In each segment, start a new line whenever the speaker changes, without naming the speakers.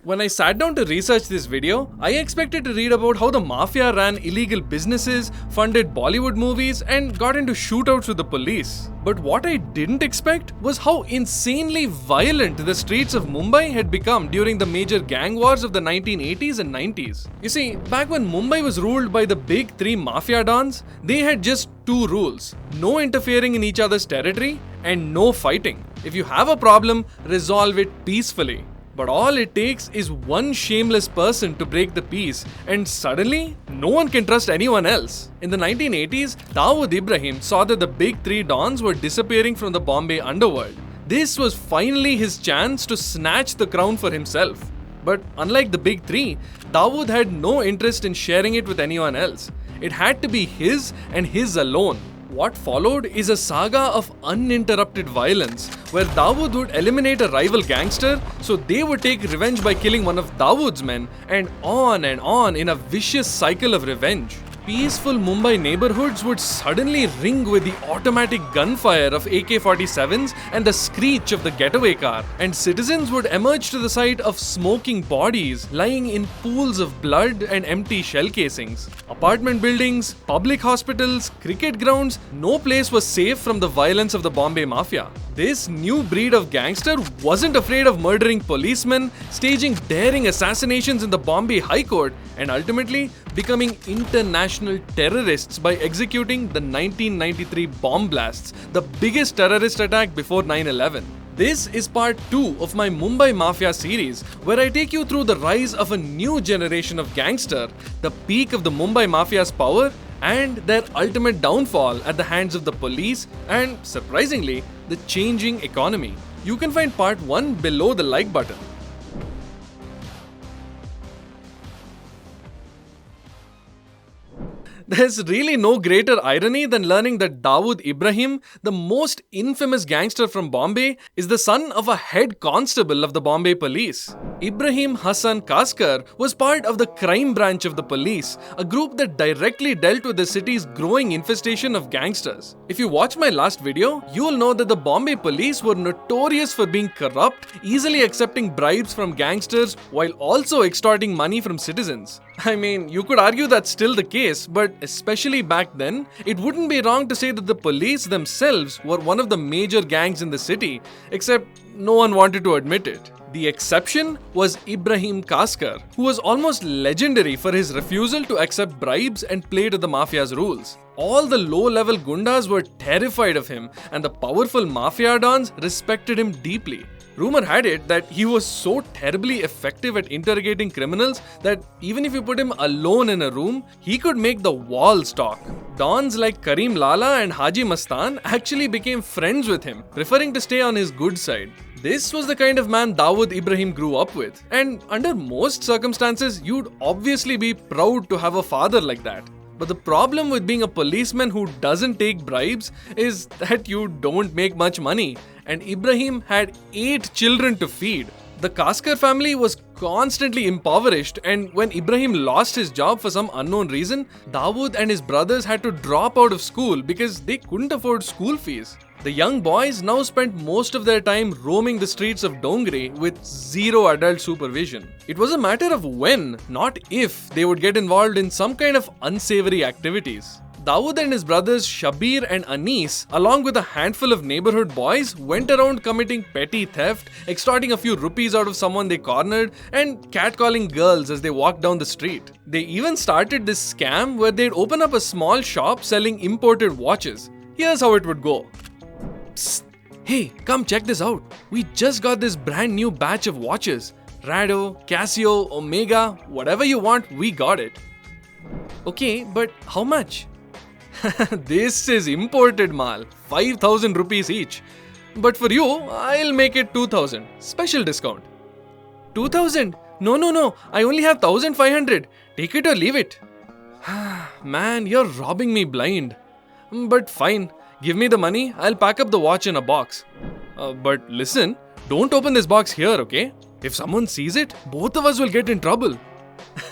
When I sat down to research this video, I expected to read about how the Mafia ran illegal businesses, funded Bollywood movies, and got into shootouts with the police. But what I didn't expect was how insanely violent the streets of Mumbai had become during the major gang wars of the 1980s and 90s. You see, back when Mumbai was ruled by the big three Mafia Dons, they had just two rules: no interfering in each other's territory and no fighting. If you have a problem, resolve it peacefully. But all it takes is one shameless person to break the peace, and suddenly, no one can trust anyone else. In the 1980s, Dawood Ibrahim saw that the big three dons were disappearing from the Bombay Underworld. This was finally his chance to snatch the crown for himself. But unlike the big three, Dawood had no interest in sharing it with anyone else. It had to be his and his alone. What followed is a saga of uninterrupted violence, where Dawood would eliminate a rival gangster, so they would take revenge by killing one of Dawood's men, and on in a vicious cycle of revenge. Peaceful Mumbai neighborhoods would suddenly ring with the automatic gunfire of AK-47s and the screech of the getaway car, and citizens would emerge to the sight of smoking bodies lying in pools of blood and empty shell casings. Apartment buildings, public hospitals, cricket grounds, no place was safe from the violence of the Bombay Mafia. This new breed of gangster wasn't afraid of murdering policemen, staging daring assassinations in the Bombay High Court, and ultimately becoming international terrorists by executing the 1993 bomb blasts, the biggest terrorist attack before 9/11. This is part 2 of my Mumbai Mafia series, where I take you through the rise of a new generation of gangster, the peak of the Mumbai Mafia's power, and their ultimate downfall at the hands of the police and, surprisingly, the changing economy. You can find part 1 below the like button. There's really no greater irony than learning that Dawood Ibrahim, the most infamous gangster from Bombay, is the son of a head constable of the Bombay police. Ibrahim Hassan Kaskar was part of the crime branch of the police, a group that directly dealt with the city's growing infestation of gangsters. If you watch my last video, you'll know that the Bombay police were notorious for being corrupt, easily accepting bribes from gangsters while also extorting money from citizens. I mean, you could argue that's still the case, but especially back then, it wouldn't be wrong to say that the police themselves were one of the major gangs in the city, except no one wanted to admit it. The exception was Ibrahim Kaskar, who was almost legendary for his refusal to accept bribes and play to the mafia's rules. All the low-level gundas were terrified of him, and the powerful mafia dons respected him deeply. Rumor had it that he was so terribly effective at interrogating criminals that even if you put him alone in a room, he could make the walls talk. Dons like Karim Lala and Haji Mastan actually became friends with him, preferring to stay on his good side. This was the kind of man Dawood Ibrahim grew up with, and under most circumstances, you'd obviously be proud to have a father like that. But the problem with being a policeman who doesn't take bribes is that you don't make much money, and Ibrahim had 8 children to feed. The Kaskar family was constantly impoverished, and when Ibrahim lost his job for some unknown reason, Dawood and his brothers had to drop out of school because they couldn't afford school fees. The young boys now spent most of their time roaming the streets of Dongri with zero adult supervision. It was a matter of when, not if, they would get involved in some kind of unsavory activities. Dawood and his brothers Shabir and Anis, along with a handful of neighborhood boys, went around committing petty theft, extorting a few rupees out of someone they cornered, and catcalling girls as they walked down the street. They even started this scam where they'd open up a small shop selling imported watches. Here's how it would go. Psst. Hey, come check this out. We just got this brand new batch of watches. Rado, Casio, Omega, whatever you want, we got it. Okay, but how much? This is imported mal, 5,000 rupees each. But for you, I'll make it 2,000. Special discount. 2,000? No. I only have 1,500. Take it or leave it. Man, you're robbing me blind. But fine. Give me the money. I'll pack up the watch in a box. But listen, don't open this box here, okay? If someone sees it, both of us will get in trouble.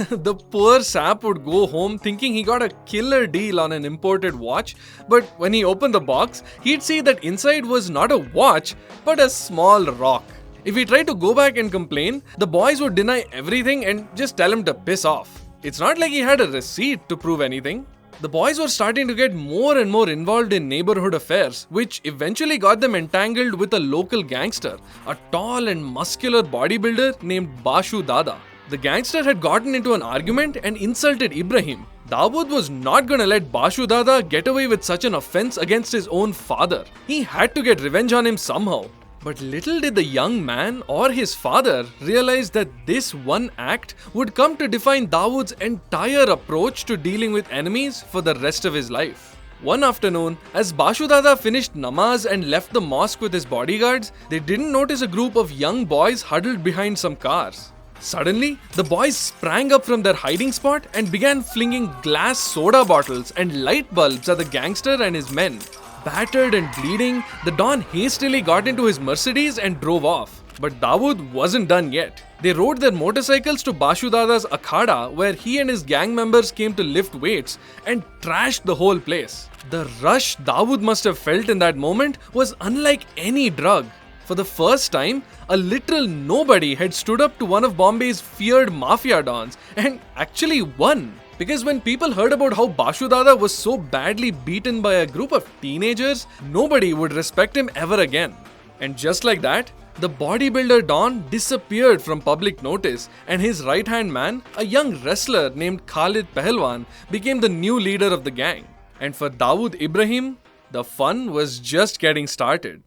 The poor sap would go home thinking he got a killer deal on an imported watch, but when he opened the box, he'd see that inside was not a watch, but a small rock. If he tried to go back and complain, the boys would deny everything and just tell him to piss off. It's not like he had a receipt to prove anything. The boys were starting to get more and more involved in neighborhood affairs, which eventually got them entangled with a local gangster, a tall and muscular bodybuilder named Bashu Dada. The gangster had gotten into an argument and insulted Ibrahim. Dawood was not going to let Bashu Dada get away with such an offense against his own father. He had to get revenge on him somehow. But little did the young man or his father realize that this one act would come to define Dawood's entire approach to dealing with enemies for the rest of his life. One afternoon, as Bashu Dada finished namaz and left the mosque with his bodyguards, they didn't notice a group of young boys huddled behind some cars. Suddenly, the boys sprang up from their hiding spot and began flinging glass soda bottles and light bulbs at the gangster and his men. Battered and bleeding, the Don hastily got into his Mercedes and drove off. But Dawood wasn't done yet. They rode their motorcycles to Bashu Dada's Akhada, where he and his gang members came to lift weights and trashed the whole place. The rush Dawood must have felt in that moment was unlike any drug. For the first time, a literal nobody had stood up to one of Bombay's feared Mafia dons and actually won. Because when people heard about how Bashu Dada was so badly beaten by a group of teenagers, nobody would respect him ever again. And just like that, the bodybuilder Don disappeared from public notice, and his right-hand man, a young wrestler named Khalid Pehelwan, became the new leader of the gang. And for Dawood Ibrahim, the fun was just getting started.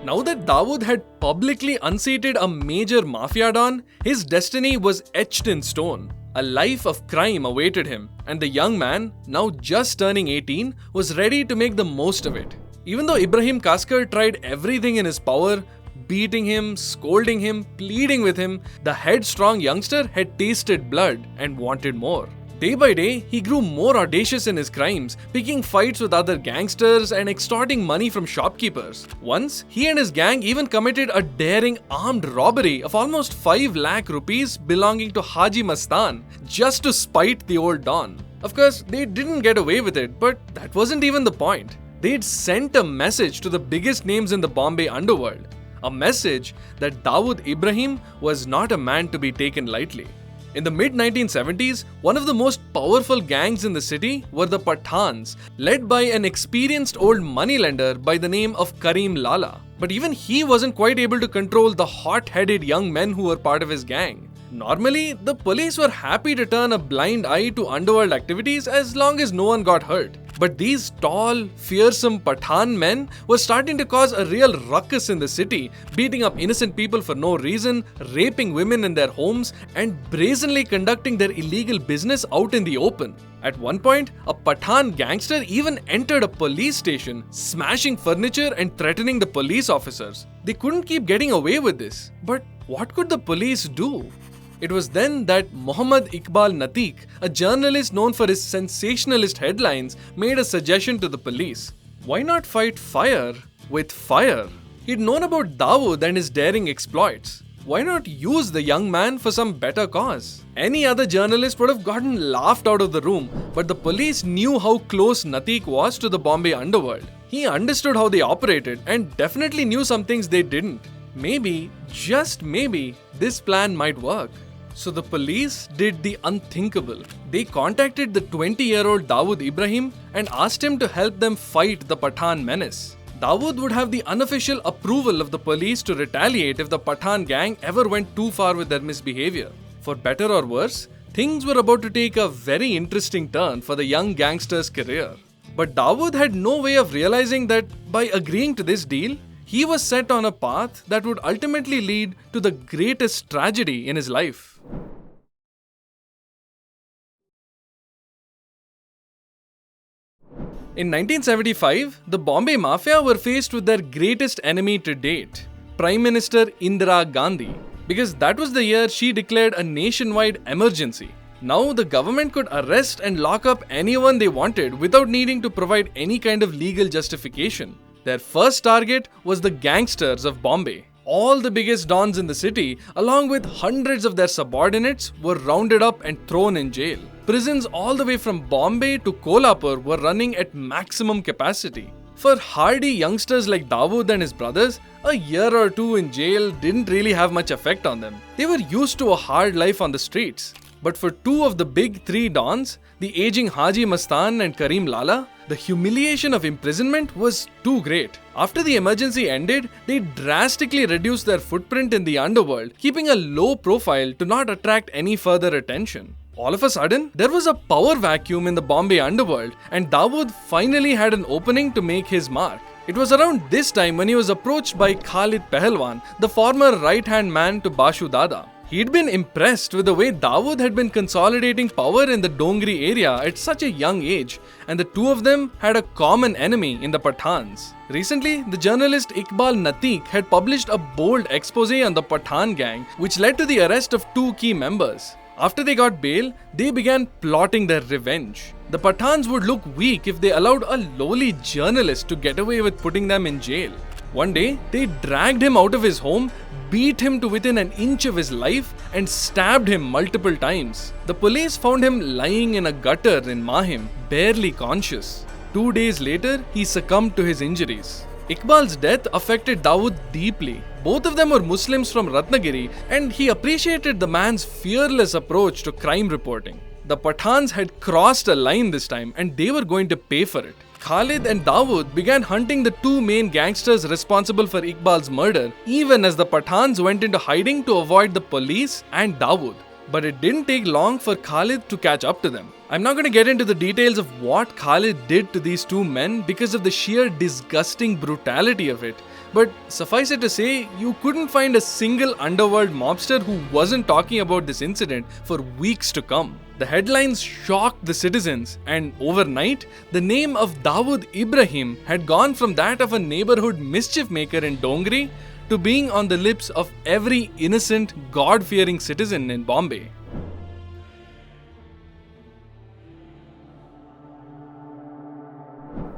Now that Dawood had publicly unseated a major Mafia don, his destiny was etched in stone. A life of crime awaited him, and the young man, now just turning 18, was ready to make the most of it. Even though Ibrahim Kaskar tried everything in his power, beating him, scolding him, pleading with him, the headstrong youngster had tasted blood and wanted more. Day by day, he grew more audacious in his crimes, picking fights with other gangsters and extorting money from shopkeepers. Once, he and his gang even committed a daring armed robbery of almost 5 lakh rupees belonging to Haji Mastan, just to spite the old Don. Of course, they didn't get away with it, but that wasn't even the point. They'd sent a message to the biggest names in the Bombay Underworld. A message that Dawood Ibrahim was not a man to be taken lightly. In the mid-1970s, one of the most powerful gangs in the city were the Pathans, led by an experienced old moneylender by the name of Karim Lala. But even he wasn't quite able to control the hot-headed young men who were part of his gang. Normally, the police were happy to turn a blind eye to underworld activities as long as no one got hurt. But these tall, fearsome Pathan men were starting to cause a real ruckus in the city, beating up innocent people for no reason, raping women in their homes, and brazenly conducting their illegal business out in the open. At one point, a Pathan gangster even entered a police station, smashing furniture and threatening the police officers. They couldn't keep getting away with this. But what could the police do? It was then that Muhammad Iqbal Natik, a journalist known for his sensationalist headlines, made a suggestion to the police. Why not fight fire with fire? He'd known about Dawood and his daring exploits. Why not use the young man for some better cause? Any other journalist would have gotten laughed out of the room, but the police knew how close Natik was to the Bombay Underworld. He understood how they operated and definitely knew some things they didn't. Maybe, just maybe, this plan might work. So the police did the unthinkable. They contacted the 20-year-old Dawood Ibrahim and asked him to help them fight the Pathan menace. Dawood would have the unofficial approval of the police to retaliate if the Pathan gang ever went too far with their misbehavior. For better or worse, things were about to take a very interesting turn for the young gangster's career. But Dawood had no way of realizing that by agreeing to this deal, he was set on a path that would ultimately lead to the greatest tragedy in his life. In 1975, the Bombay Mafia were faced with their greatest enemy to date, Prime Minister Indira Gandhi, because that was the year she declared a nationwide emergency. Now the government could arrest and lock up anyone they wanted without needing to provide any kind of legal justification. Their first target was the gangsters of Bombay. all the biggest dons in the city, along with hundreds of their subordinates, were rounded up and thrown in jail. Prisons all the way from Bombay to Kolhapur were running at maximum capacity. For hardy youngsters like Dawood and his brothers, a year or two in jail didn't really have much effect on them. They were used to a hard life on the streets. But for two of the big three dons, the aging Haji Mastan and Karim Lala, the humiliation of imprisonment was too great. After the emergency ended, they drastically reduced their footprint in the underworld, keeping a low profile to not attract any further attention. All of a sudden, there was a power vacuum in the Bombay Underworld, and Dawood finally had an opening to make his mark. It was around this time when he was approached by Khalid Pahalwan, the former right-hand man to Bashu Dada. He'd been impressed with the way Dawood had been consolidating power in the Dongri area at such a young age, and the two of them had a common enemy in the Pathans. Recently, the journalist Iqbal Natik had published a bold expose on the Pathan gang, which led to the arrest of two key members. After they got bail, they began plotting their revenge. The Pathans would look weak if they allowed a lowly journalist to get away with putting them in jail. One day, they dragged him out of his home, beat him to within an inch of his life, and stabbed him multiple times. The police found him lying in a gutter in Mahim, barely conscious. 2 days later, he succumbed to his injuries. Iqbal's death affected Dawood deeply. Both of them were Muslims from Ratnagiri, and he appreciated the man's fearless approach to crime reporting. The Pathans had crossed a line this time, and they were going to pay for it. Khalid and Dawood began hunting the two main gangsters responsible for Iqbal's murder, even as the Pathans went into hiding to avoid the police and Dawood. But it didn't take long for Khalid to catch up to them. I'm not going to get into the details of what Khalid did to these two men because of the sheer disgusting brutality of it. But suffice it to say, you couldn't find a single underworld mobster who wasn't talking about this incident for weeks to come. The headlines shocked the citizens, and overnight, the name of Dawood Ibrahim had gone from that of a neighborhood mischief maker in Dongri to being on the lips of every innocent, God-fearing citizen in Bombay.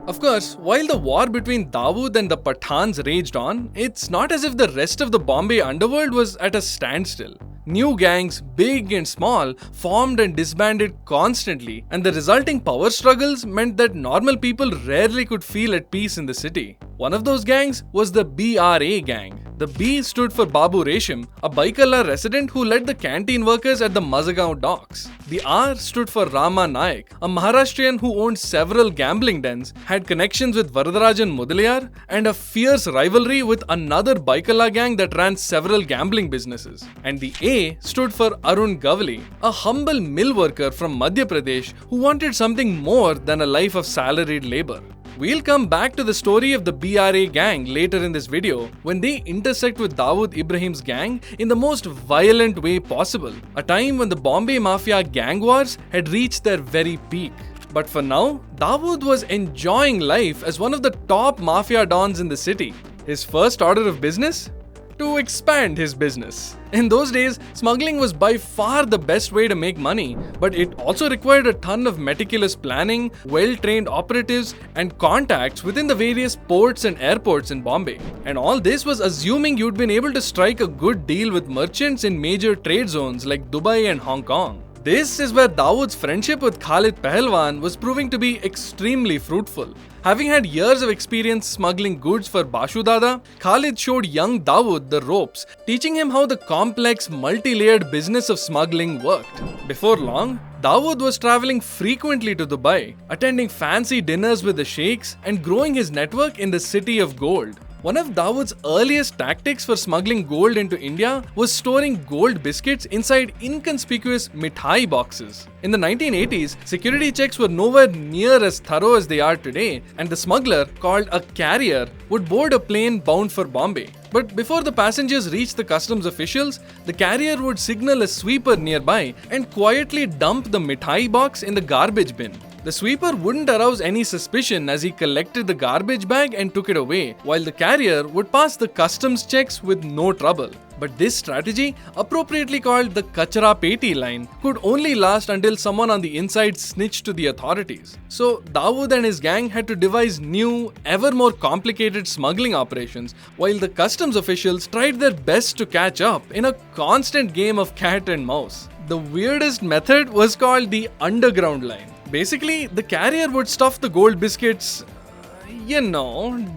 Of course, while the war between Dawood and the Pathans raged on, it's not as if the rest of the Bombay underworld was at a standstill. New gangs, big and small, formed and disbanded constantly, and the resulting power struggles meant that normal people rarely could feel at peace in the city. One of those gangs was the BRA gang. The B stood for Babu Resham, a Baikalla resident who led the canteen workers at the Mazagaon docks. The R stood for Rama Naik, a Maharashtrian who owned several gambling dens, had connections with Varadarajan Mudaliar, and a fierce rivalry with another Baikalla gang that ran several gambling businesses. And the A stood for Arun Gavali, a humble mill worker from Madhya Pradesh who wanted something more than a life of salaried labor. We'll come back to the story of the BRA gang later in this video when they intersect with Dawood Ibrahim's gang in the most violent way possible, a time when the Bombay Mafia gang wars had reached their very peak. But for now, Dawood was enjoying life as one of the top Mafia dons in the city. His first order of business? To expand his business. In those days, smuggling was by far the best way to make money, but it also required a ton of meticulous planning, well-trained operatives, and contacts within the various ports and airports in Bombay. And all this was assuming you'd been able to strike a good deal with merchants in major trade zones like Dubai and Hong Kong. This is where Dawood's friendship with Khalid Pahalwan was proving to be extremely fruitful. Having had years of experience smuggling goods for Bashu Dada, Khalid showed young Dawood the ropes, teaching him how the complex, multi-layered business of smuggling worked. Before long, Dawood was traveling frequently to Dubai, attending fancy dinners with the sheikhs, and growing his network in the city of gold. One of Dawood's earliest tactics for smuggling gold into India was storing gold biscuits inside inconspicuous mithai boxes. In the 1980s, security checks were nowhere near as thorough as they are today, and the smuggler, called a carrier, would board a plane bound for Bombay. But before the passengers reached the customs officials, the carrier would signal a sweeper nearby and quietly dump the mithai box in the garbage bin. The sweeper wouldn't arouse any suspicion as he collected the garbage bag and took it away, while the carrier would pass the customs checks with no trouble. But this strategy, appropriately called the Kachara Peti line, could only last until someone on the inside snitched to the authorities. So Dawood and his gang had to devise new, ever more complicated smuggling operations, while the customs officials tried their best to catch up in a constant game of cat and mouse. The weirdest method was called the underground line. Basically, the carrier would stuff the gold biscuits,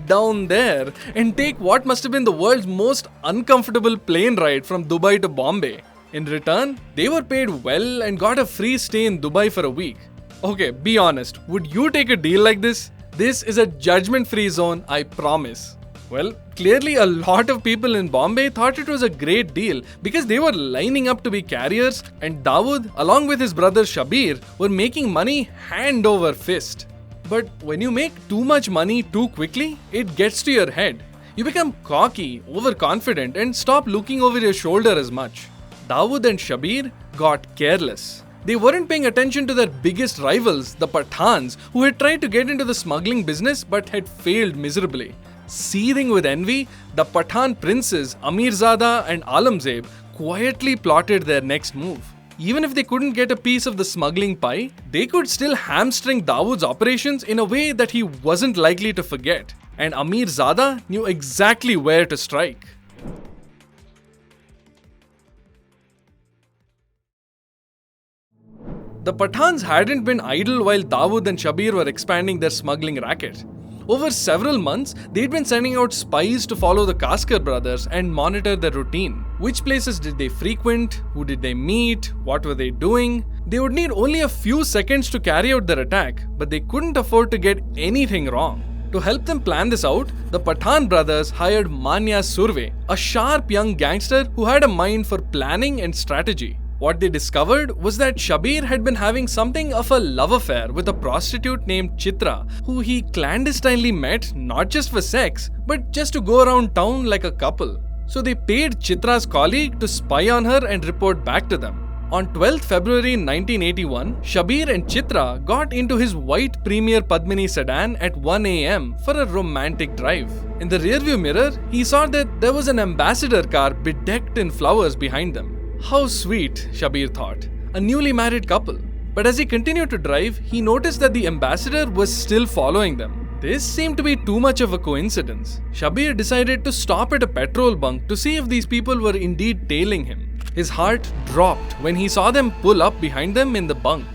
down there and take what must have been the world's most uncomfortable plane ride from Dubai to Bombay. In return, they were paid well and got a free stay in Dubai for a week. Okay, be honest, would you take a deal like this? This is a judgment-free zone, I promise. Well, clearly a lot of people in Bombay thought it was a great deal because they were lining up to be carriers, and Dawood, along with his brother Shabir, were making money hand over fist. But when you make too much money too quickly, it gets to your head. You become cocky, overconfident, and stop looking over your shoulder as much. Dawood and Shabir got careless. They weren't paying attention to their biggest rivals, the Pathans, who had tried to get into the smuggling business but had failed miserably. Seething with envy, the Pathan princes Amirzada and Alamzeb quietly plotted their next move. Even if they couldn't get a piece of the smuggling pie, they could still hamstring Dawood's operations in a way that he wasn't likely to forget. And Amirzada knew exactly where to strike. The Pathans hadn't been idle while Dawood and Shabir were expanding their smuggling racket. Over several months, they'd been sending out spies to follow the Kaskar brothers and monitor their routine. Which places did they frequent? Who did they meet? What were they doing? They would need only a few seconds to carry out their attack, but they couldn't afford to get anything wrong. To help them plan this out, the Pathan brothers hired Manya Surve, a sharp young gangster who had a mind for planning and strategy. What they discovered was that Shabir had been having something of a love affair with a prostitute named Chitra, who he clandestinely met not just for sex, but just to go around town like a couple. So they paid Chitra's colleague to spy on her and report back to them. On 12th February 1981, Shabir and Chitra got into his white Premier Padmini sedan at 1 a.m. for a romantic drive. In the rearview mirror, he saw that there was an ambassador car bedecked in flowers behind them. How sweet, Shabir thought, a newly married couple. But as he continued to drive, he noticed that the ambassador was still following them. This seemed to be too much of a coincidence. Shabir decided to stop at a petrol bunk to see if these people were indeed tailing him. His heart dropped when he saw them pull up behind them in the bunk.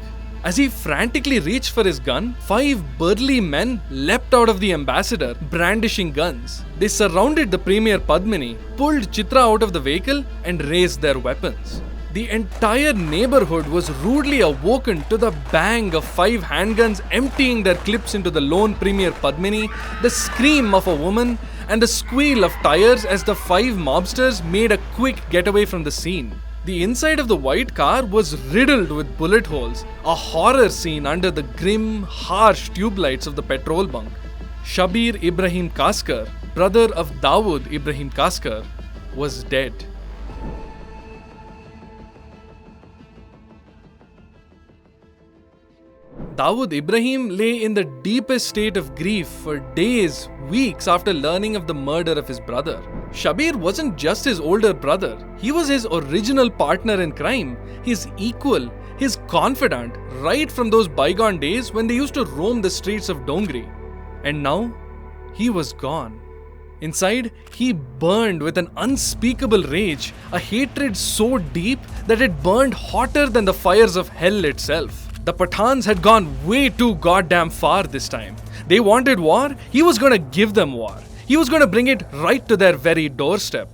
As he frantically reached for his gun, 5 burly men leapt out of the ambassador, brandishing guns. They surrounded the Premier Padmini, pulled Chitra out of the vehicle, and raised their weapons. The entire neighborhood was rudely awoken to the bang of 5 handguns emptying their clips into the lone Premier Padmini, the scream of a woman, and the squeal of tires as the 5 mobsters made a quick getaway from the scene. The inside of the white car was riddled with bullet holes, a horror scene under the grim, harsh tube lights of the petrol bunk. Shabir Ibrahim Kaskar, brother of Dawood Ibrahim Kaskar, was dead. Dawood Ibrahim lay in the deepest state of grief for days, weeks after learning of the murder of his brother. Shabir wasn't just his older brother, he was his original partner in crime, his equal, his confidant, right from those bygone days when they used to roam the streets of Dongri. And now, he was gone. Inside, he burned with an unspeakable rage, a hatred so deep that it burned hotter than the fires of hell itself. The Pathans had gone way too goddamn far this time. They wanted war, he was gonna give them war. He was gonna bring it right to their very doorstep.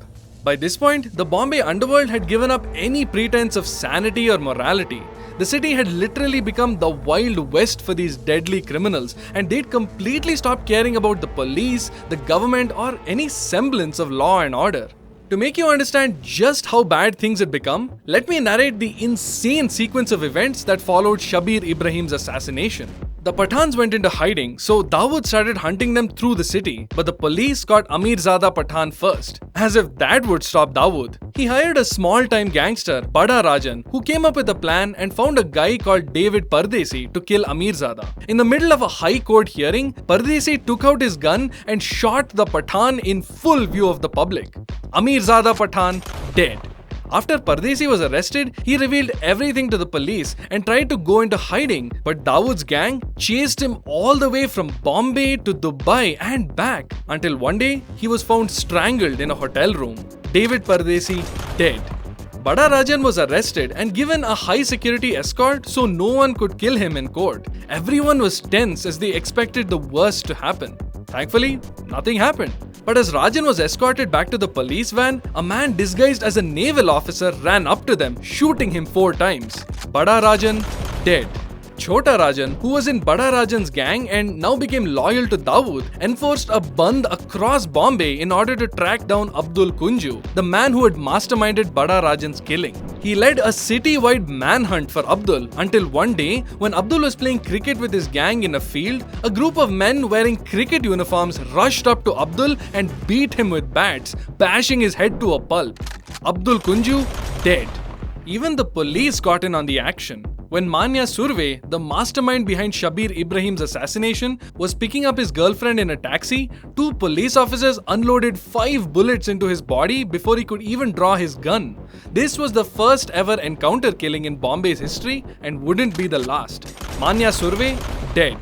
By this point, the Bombay Underworld had given up any pretense of sanity or morality. The city had literally become the Wild West for these deadly criminals, and they'd completely stopped caring about the police, the government, or any semblance of law and order. To make you understand just how bad things had become, let me narrate the insane sequence of events that followed Shabir Ibrahim's assassination. The Pathans went into hiding, so Dawood started hunting them through the city, but the police caught Amirzada Pathan first. As if that would stop Dawood, he hired a small-time gangster, Bada Rajan, who came up with a plan and found a guy called David Pardesi to kill Amirzada. In the middle of a high court hearing, Pardesi took out his gun and shot the Pathan in full view of the public. Amirzada Pathan dead. After Pardesi was arrested, he revealed everything to the police and tried to go into hiding, but Dawood's gang chased him all the way from Bombay to Dubai and back until one day he was found strangled in a hotel room. David Pardesi dead. Bada Rajan was arrested and given a high security escort so no one could kill him in court. Everyone was tense as they expected the worst to happen. Thankfully, nothing happened. But as Rajan was escorted back to the police van, a man disguised as a naval officer ran up to them, shooting him 4 times. Bada Rajan dead. Chota Rajan, who was in Bada Rajan's gang and now became loyal to Dawood, enforced a band across Bombay in order to track down Abdul Kunju, the man who had masterminded Bada Rajan's killing. He led a city-wide manhunt for Abdul until one day, when Abdul was playing cricket with his gang in a field, a group of men wearing cricket uniforms rushed up to Abdul and beat him with bats, bashing his head to a pulp. Abdul Kunju dead. Even the police got in on the action. When Manya Surve, the mastermind behind Shabir Ibrahim's assassination, was picking up his girlfriend in a taxi, 2 police officers unloaded 5 bullets into his body before he could even draw his gun. This was the first ever encounter killing in Bombay's history and wouldn't be the last. Manya Surve dead.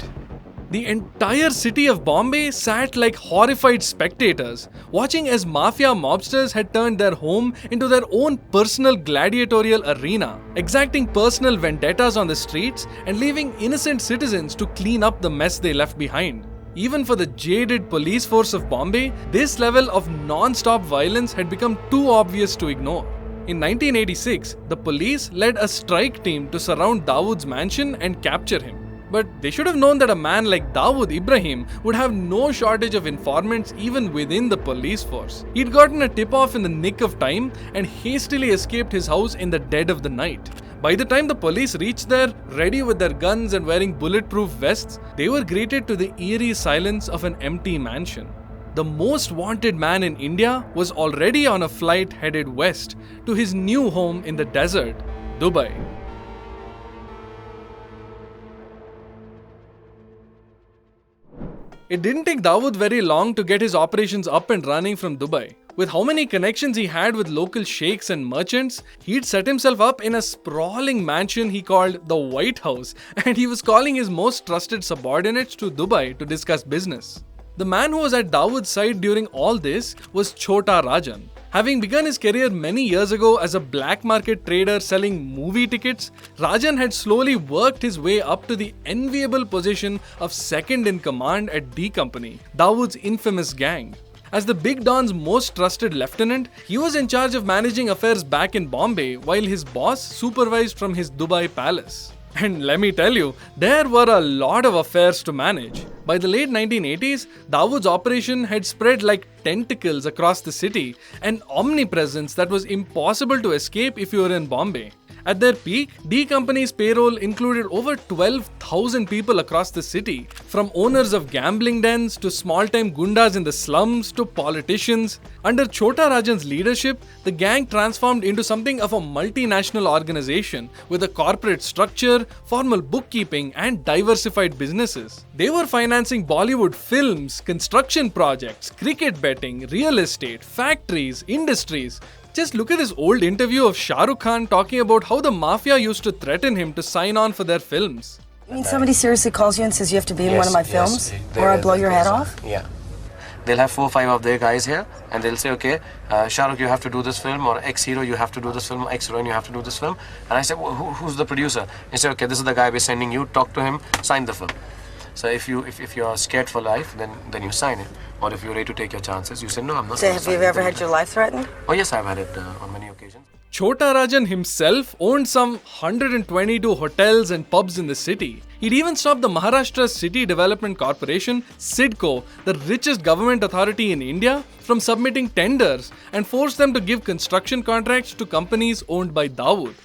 The entire city of Bombay sat like horrified spectators, watching as Mafia mobsters had turned their home into their own personal gladiatorial arena, exacting personal vendettas on the streets and leaving innocent citizens to clean up the mess they left behind. Even for the jaded police force of Bombay, this level of non-stop violence had become too obvious to ignore. In 1986, the police led a strike team to surround Dawood's mansion and capture him. But they should have known that a man like Dawood Ibrahim would have no shortage of informants even within the police force. He'd gotten a tip-off in the nick of time and hastily escaped his house in the dead of the night. By the time the police reached there, ready with their guns and wearing bulletproof vests, they were greeted to the eerie silence of an empty mansion. The most wanted man in India was already on a flight headed west to his new home in the desert, Dubai. It didn't take Dawood very long to get his operations up and running from Dubai. With how many connections he had with local sheikhs and merchants, he'd set himself up in a sprawling mansion he called the White House, and he was calling his most trusted subordinates to Dubai to discuss business. The man who was at Dawood's side during all this was Chota Rajan. Having begun his career many years ago as a black market trader selling movie tickets, Rajan had slowly worked his way up to the enviable position of second in command at D Company, Dawood's infamous gang. As the Big Don's most trusted lieutenant, he was in charge of managing affairs back in Bombay while his boss supervised from his Dubai palace. And let me tell you, there were a lot of affairs to manage. By the late 1980s, Dawood's operation had spread like tentacles across the city, an omnipresence that was impossible to escape if you were in Bombay. At their peak, D Company's payroll included over 12,000 people across the city, from owners of gambling dens to small-time gundas in the slums to politicians. Under Chota Rajan's leadership, the gang transformed into something of a multinational organization with a corporate structure, formal bookkeeping, and diversified businesses. They were financing Bollywood films, construction projects, cricket betting, real estate, factories, industries. Just look at this old interview of Shah Rukh Khan talking about how the Mafia used to threaten him to sign on for their films.
You mean somebody seriously calls you and says you have to be in one of my films? Or I blow your head off?
Yeah. They'll have 4 or 5 of their guys here and they'll say, okay, Shah Rukh, you have to do this film, or X-hero, you have to do this film, X-heroine, you have to do this film. And I said, well, who's the producer? He said, okay, this is the guy we're sending you, talk to him, sign the film. So if you're scared for life, then you sign it. Or if you're ready to take your chances, you say, no, I'm not.
So have you ever had your life threatened?
Oh yes, I've had it on many occasions.
Chota Rajan himself owned some 122 hotels and pubs in the city. He'd even stopped the Maharashtra City Development Corporation, CIDCO, the richest government authority in India, from submitting tenders and forced them to give construction contracts to companies owned by Dawood.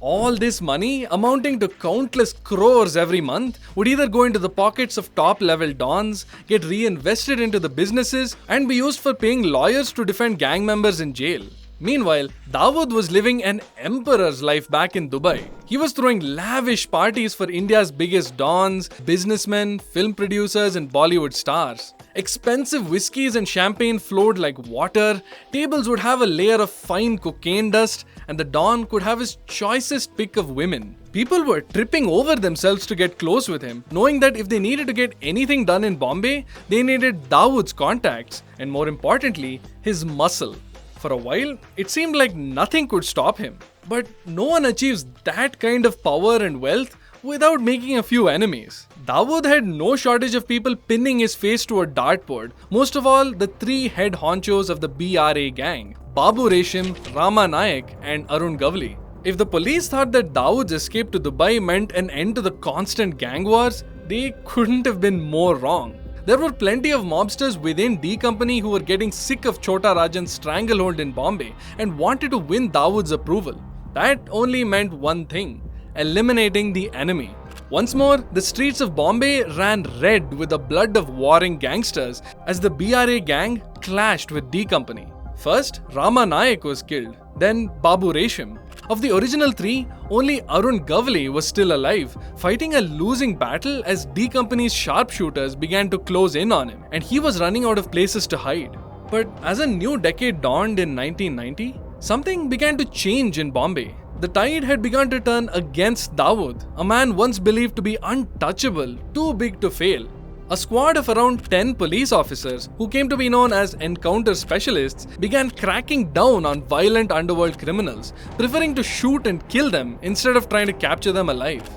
All this money, amounting to countless crores every month, would either go into the pockets of top-level dons, get reinvested into the businesses, and be used for paying lawyers to defend gang members in jail. Meanwhile, Dawood was living an emperor's life back in Dubai. He was throwing lavish parties for India's biggest dons, businessmen, film producers, and Bollywood stars. Expensive whiskies and champagne flowed like water, tables would have a layer of fine cocaine dust, and the don could have his choicest pick of women. People were tripping over themselves to get close with him, knowing that if they needed to get anything done in Bombay, they needed Dawood's contacts, and more importantly, his muscle. For a while, it seemed like nothing could stop him. But no one achieves that kind of power and wealth without making a few enemies. Dawood had no shortage of people pinning his face to a dartboard, most of all the three head honchos of the BRA gang, Babu Reshim, Rama Nayak and Arun Gavli. If the police thought that Dawood's escape to Dubai meant an end to the constant gang wars, they couldn't have been more wrong. There were plenty of mobsters within D Company who were getting sick of Chota Rajan's stranglehold in Bombay and wanted to win Dawood's approval. That only meant one thing: eliminating the enemy. Once more, the streets of Bombay ran red with the blood of warring gangsters as the BRA gang clashed with D Company. First, Rama Nayak was killed, then Babu Reshim. Of the original three, only Arun Gavli was still alive, fighting a losing battle as D Company's sharpshooters began to close in on him, and he was running out of places to hide. But as a new decade dawned in 1990, something began to change in Bombay. The tide had begun to turn against Dawood, a man once believed to be untouchable, too big to fail. A squad of around 10 police officers, who came to be known as encounter specialists, began cracking down on violent underworld criminals, preferring to shoot and kill them instead of trying to capture them alive.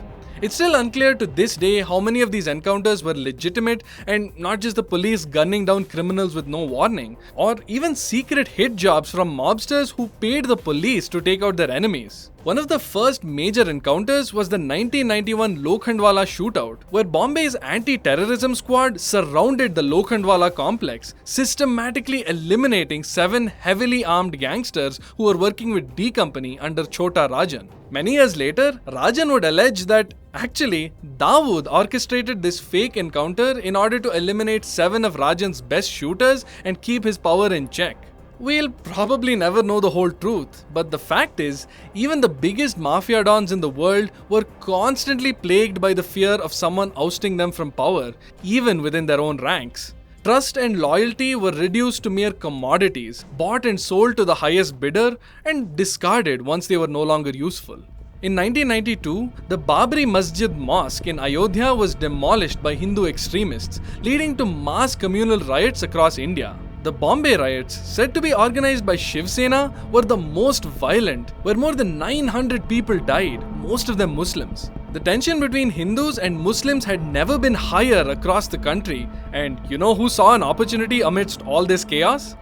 It's still unclear to this day how many of these encounters were legitimate and not just the police gunning down criminals with no warning, or even secret hit jobs from mobsters who paid the police to take out their enemies. One of the first major encounters was the 1991 Lokhandwala shootout, where Bombay's anti-terrorism squad surrounded the Lokhandwala complex, systematically eliminating 7 heavily armed gangsters who were working with D Company under Chota Rajan. Many years later, Rajan would allege that actually Dawood orchestrated this fake encounter in order to eliminate 7 of Rajan's best shooters and keep his power in check. We'll probably never know the whole truth, but the fact is, even the biggest mafia dons in the world were constantly plagued by the fear of someone ousting them from power, even within their own ranks. Trust and loyalty were reduced to mere commodities, bought and sold to the highest bidder, and discarded once they were no longer useful. In 1992, the Babri Masjid Mosque in Ayodhya was demolished by Hindu extremists, leading to mass communal riots across India. The Bombay riots, said to be organized by Shiv Sena, were the most violent, where more than 900 people died, most of them Muslims. The tension between Hindus and Muslims had never been higher across the country, and you know who saw an opportunity amidst all this chaos?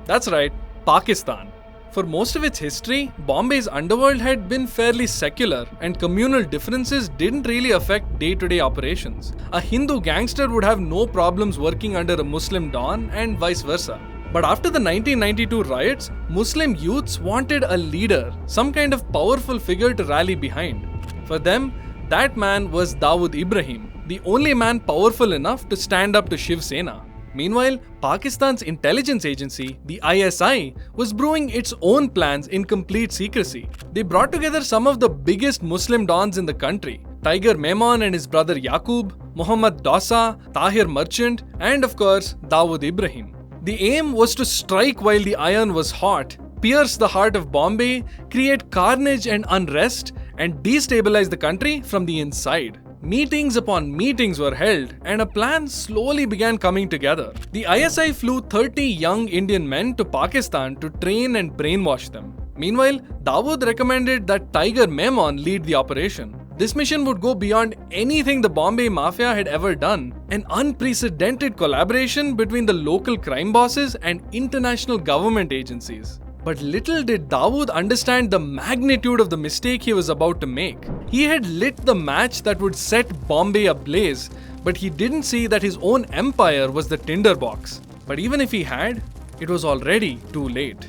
That's right, Pakistan. For most of its history, Bombay's underworld had been fairly secular, and communal differences didn't really affect day-to-day operations. A Hindu gangster would have no problems working under a Muslim don, and vice versa. But after the 1992 riots, Muslim youths wanted a leader, some kind of powerful figure to rally behind. For them, that man was Dawood Ibrahim, the only man powerful enough to stand up to Shiv Sena. Meanwhile, Pakistan's intelligence agency, the ISI, was brewing its own plans in complete secrecy. They brought together some of the biggest Muslim dons in the country: Tiger Memon and his brother Yaqub, Muhammad Dosa, Tahir Merchant, and of course, Dawood Ibrahim. The aim was to strike while the iron was hot, pierce the heart of Bombay, create carnage and unrest, and destabilize the country from the inside. Meetings upon meetings were held, and a plan slowly began coming together. The ISI flew 30 young Indian men to Pakistan to train and brainwash them. Meanwhile, Dawood recommended that Tiger Memon lead the operation. This mission would go beyond anything the Bombay Mafia had ever done, an unprecedented collaboration between the local crime bosses and international government agencies. But little did Dawood understand the magnitude of the mistake he was about to make. He had lit the match that would set Bombay ablaze, but he didn't see that his own empire was the tinderbox. But even if he had, it was already too late.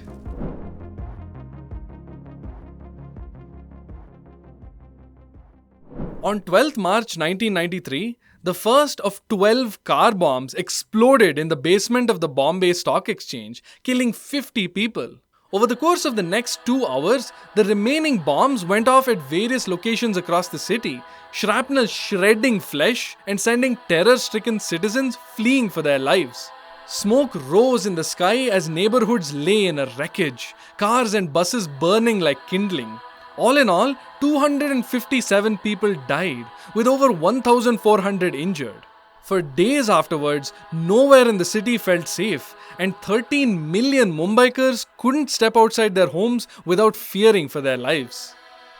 On 12th March 1993, the first of 12 car bombs exploded in the basement of the Bombay Stock Exchange, killing 50 people. Over the course of the next 2 hours, the remaining bombs went off at various locations across the city, shrapnel shredding flesh and sending terror-stricken citizens fleeing for their lives. Smoke rose in the sky as neighborhoods lay in a wreckage, cars and buses burning like kindling. All in all, 257 people died, with over 1,400 injured. For days afterwards, nowhere in the city felt safe, and 13 million Mumbaikars couldn't step outside their homes without fearing for their lives.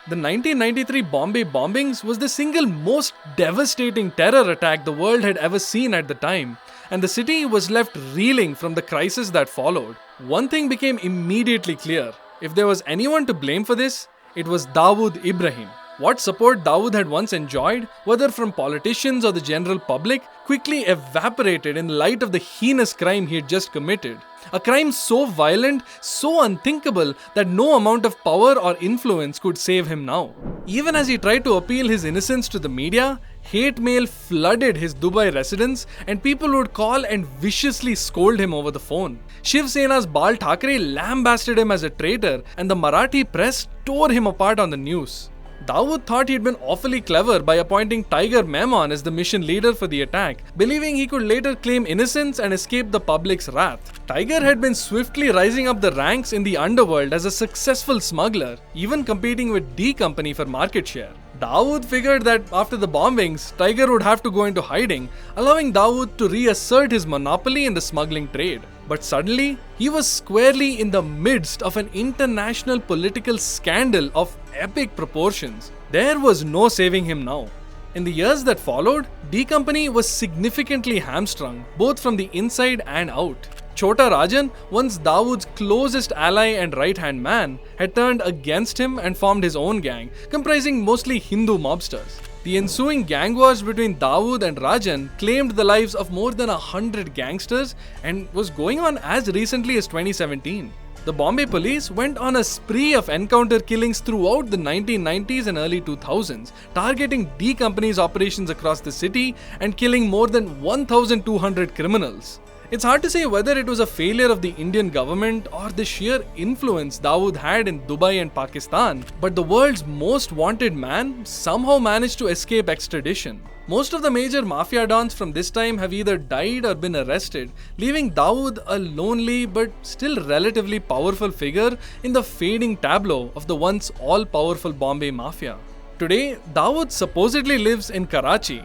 The 1993 Bombay bombings was the single most devastating terror attack the world had ever seen at the time, and the city was left reeling from the crisis that followed. One thing became immediately clear. If there was anyone to blame for this, it was Dawood Ibrahim. What support Dawood had once enjoyed, whether from politicians or the general public, quickly evaporated in light of the heinous crime he had just committed. A crime so violent, so unthinkable that no amount of power or influence could save him now. Even as he tried to appeal his innocence to the media, hate mail flooded his Dubai residence and people would call and viciously scold him over the phone. Shiv Sena's Bal Thackeray lambasted him as a traitor and the Marathi press tore him apart on the news. Dawood thought he'd been awfully clever by appointing Tiger Memon as the mission leader for the attack, believing he could later claim innocence and escape the public's wrath. Tiger had been swiftly rising up the ranks in the underworld as a successful smuggler, even competing with D Company for market share. Dawood figured that after the bombings, Tiger would have to go into hiding, allowing Dawood to reassert his monopoly in the smuggling trade. But suddenly, he was squarely in the midst of an international political scandal of epic proportions. There was no saving him now. In the years that followed, D Company was significantly hamstrung, both from the inside and out. Chota Rajan, once Dawood's closest ally and right-hand man, had turned against him and formed his own gang, comprising mostly Hindu mobsters. The ensuing gang wars between Dawood and Rajan claimed the lives of more than 100 gangsters and was going on as recently as 2017. The Bombay police went on a spree of encounter killings throughout the 1990s and early 2000s, targeting D Company's operations across the city and killing more than 1,200 criminals. It's hard to say whether it was a failure of the Indian government or the sheer influence Dawood had in Dubai and Pakistan, but the world's most wanted man somehow managed to escape extradition. Most of the major Mafia dons from this time have either died or been arrested, leaving Dawood a lonely but still relatively powerful figure in the fading tableau of the once all-powerful Bombay Mafia. Today, Dawood supposedly lives in Karachi.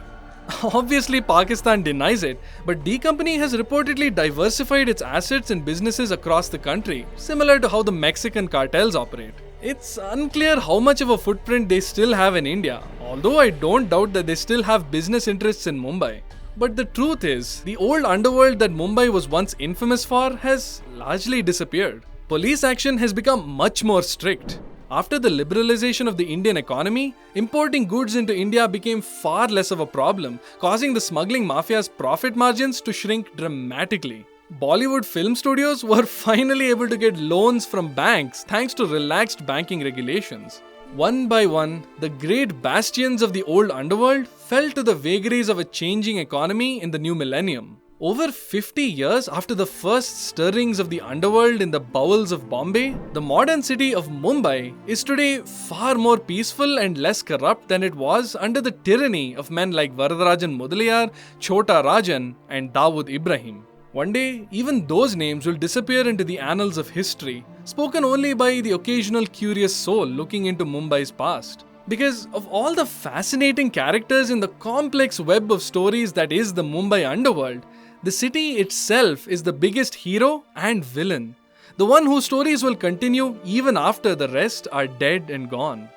Obviously, Pakistan denies it, but D Company has reportedly diversified its assets and businesses across the country, similar to how the Mexican cartels operate. It's unclear how much of a footprint they still have in India, although I don't doubt that they still have business interests in Mumbai. But the truth is, the old underworld that Mumbai was once infamous for has largely disappeared. Police action has become much more strict. After the liberalization of the Indian economy, importing goods into India became far less of a problem, causing the smuggling mafia's profit margins to shrink dramatically. Bollywood film studios were finally able to get loans from banks thanks to relaxed banking regulations. One by one, the great bastions of the old underworld fell to the vagaries of a changing economy in the new millennium. Over 50 years after the first stirrings of the underworld in the bowels of Bombay, the modern city of Mumbai is today far more peaceful and less corrupt than it was under the tyranny of men like Varadarajan Mudaliar, Chota Rajan, and Dawood Ibrahim. One day, even those names will disappear into the annals of history, spoken only by the occasional curious soul looking into Mumbai's past. Because of all the fascinating characters in the complex web of stories that is the Mumbai Underworld, the city itself is the biggest hero and villain, the one whose stories will continue even after the rest are dead and gone.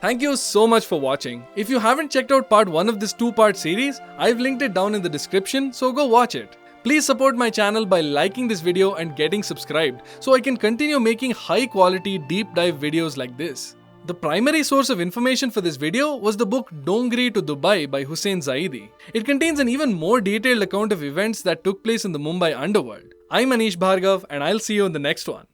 Thank you so much for watching. If you haven't checked out part 1 of this 2-part series, I've linked it down in the description, so go watch it. Please support my channel by liking this video and getting subscribed so I can continue making high quality deep dive videos like this. The primary source of information for this video was the book Dongri to Dubai by Hussain Zaidi. It contains an even more detailed account of events that took place in the Mumbai Underworld. I'm Anish Bhargav and I'll see you in the next one.